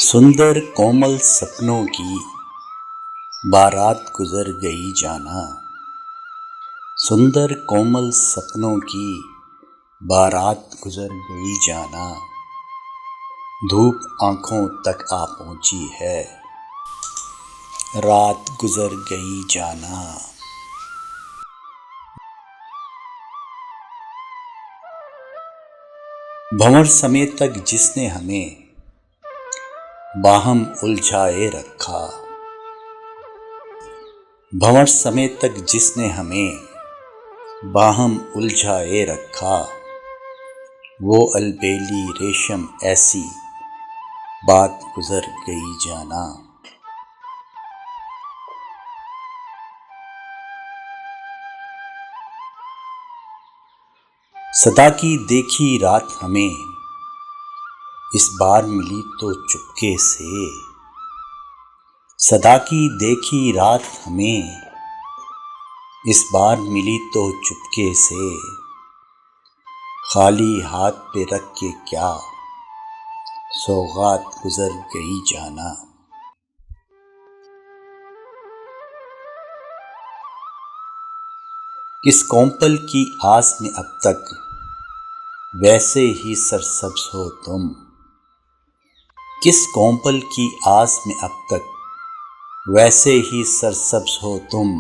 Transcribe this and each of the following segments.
सुंदर कोमल सपनों की बारात गुजर गई जाना। सुंदर कोमल सपनों की बारात गुजर गई जाना। धूप आंखों तक आ पहुंची है, रात गुजर गई जाना। भंवर समय तक जिसने हमें बाहम उलझाए रखा। भंवर समय तक जिसने हमें बाहम उलझाए रखा। वो अलबेली रेशम ऐसी बात गुजर गई जाना। सदा की देखी रात हमें इस बार मिली तो चुपके से। सदा की देखी रात हमें इस बार मिली तो चुपके से। खाली हाथ पे रख के क्या सौगात गुजर गई जाना। किस कोंपल की आस में अब तक वैसे ही सरसब्ज हो तुम। किस कोंपल की आस में अब तक वैसे ही सरसब्ज हो तुम।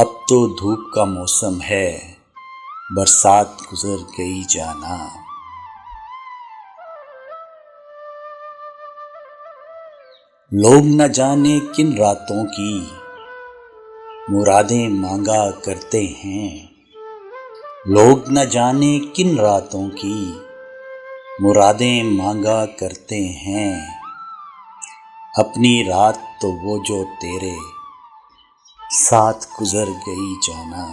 अब तो धूप का मौसम है, बरसात गुजर गई जाना। लोग न जाने किन रातों की मुरादें मांगा करते हैं। लोग न जाने किन रातों की मुरादें मांगा करते हैं। अपनी रात तो वो जो तेरे साथ गुजर गई जाना।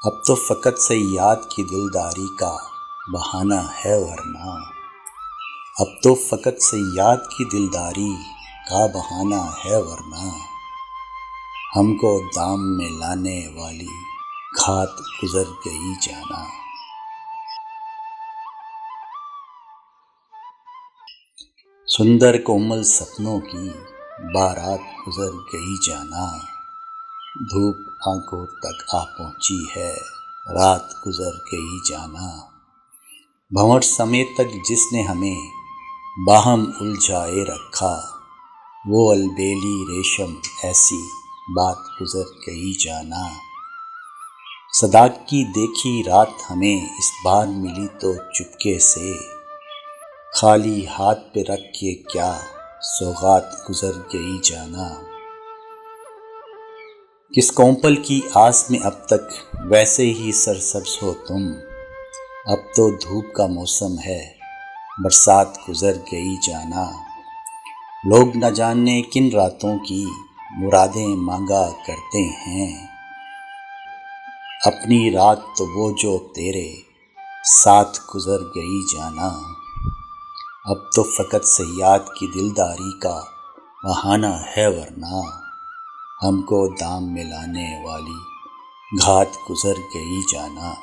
अब तो फकत सयाद की दिलदारी का बहाना है वरना। अब तो फकत सयाद की दिलदारी का बहाना है वरना। हमको दाम में लाने वाली घात गुजर गई जाना। सुंदर कोमल सपनों की बारात गुजर गई जाना। धूप आंखों तक आ पहुंची है, रात गुजर गई जाना। भंवर समय तक जिसने हमें बाहम उलझाए रखा। वो अलबेली रेशम ऐसी बात गुजर गई जाना। सदा की देखी रात हमें इस बार मिली तो चुपके से। खाली हाथ पे रख के क्या सौगात गुजर गई जाना। किस कोंपल की आस में अब तक वैसे ही सरसब्ज हो तुम। अब तो धूप का मौसम है, बरसात गुजर गई जाना। लोग न जाने किन रातों की मुरादें मांगा करते हैं। अपनी रात तो वो जो तेरे साथ गुजर गई जाना। अब तो फकत सयाद की दिलदारी का बहाना है वरना। हमको दाम में लाने वाली घात गुजर गई जाना।